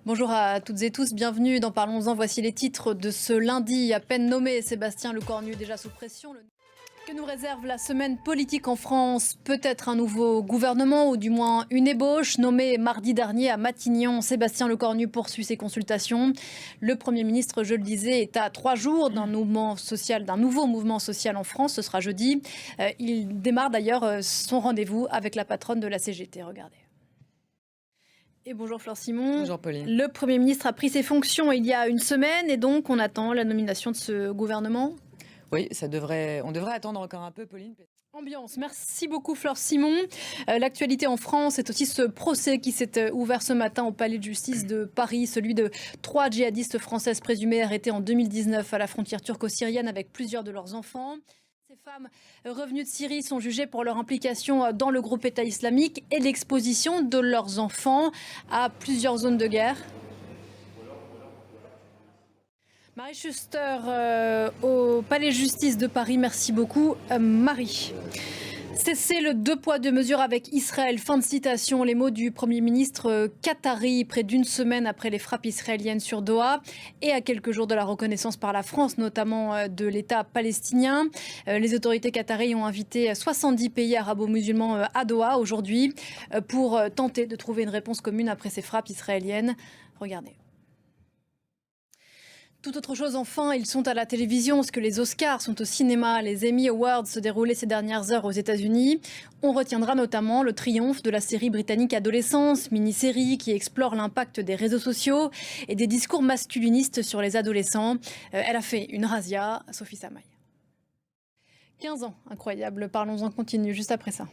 Bonjour à toutes et tous, bienvenue dans Parlons-en. Voici les titres de ce lundi à peine nommé. Sébastien Lecornu déjà sous pression. Que nous réserve la semaine politique en France? Peut-être un nouveau gouvernement ou du moins une ébauche. Nommé mardi dernier à Matignon, Sébastien Lecornu poursuit ses consultations. Le Premier ministre, je le disais, est à 3 jours d'un nouveau mouvement social en France. Ce sera jeudi. Il démarre d'ailleurs son rendez-vous avec la patronne de la CGT. Regardez. Et bonjour Flore Simon. Bonjour Pauline. Le Premier ministre a pris ses fonctions il y a une semaine et donc on attend la nomination de ce gouvernement. Oui, on devrait attendre encore un peu, Pauline. Ambiance, merci beaucoup Flore Simon. L'actualité en France, c'est aussi ce procès qui s'est ouvert ce matin au palais de justice de Paris, celui de 3 djihadistes françaises présumées arrêtées en 2019 à la frontière turco-syrienne avec plusieurs de leurs enfants. Ces femmes revenues de Syrie sont jugées pour leur implication dans le groupe État islamique et l'exposition de leurs enfants à plusieurs zones de guerre. Marie Schuster au Palais de Justice de Paris. Merci beaucoup, Marie. Cessez le 2 poids 2 mesures avec Israël. Fin de citation. Les mots du Premier ministre qatari près d'une semaine après les frappes israéliennes sur Doha et à quelques jours de la reconnaissance par la France, notamment de l'État palestinien. Les autorités qataries ont invité 70 pays arabo-musulmans à Doha aujourd'hui pour tenter de trouver une réponse commune après ces frappes israéliennes. Regardez. Tout autre chose, enfin, ils sont à la télévision, parce que les Oscars sont au cinéma. Les Emmy Awards se déroulaient ces dernières heures aux États-Unis. On retiendra notamment le triomphe de la série britannique Adolescence, mini-série qui explore l'impact des réseaux sociaux et des discours masculinistes sur les adolescents. Elle a fait une razzia, Sophie Samaï. 15 ans, incroyable. Parlons-en continue juste après ça.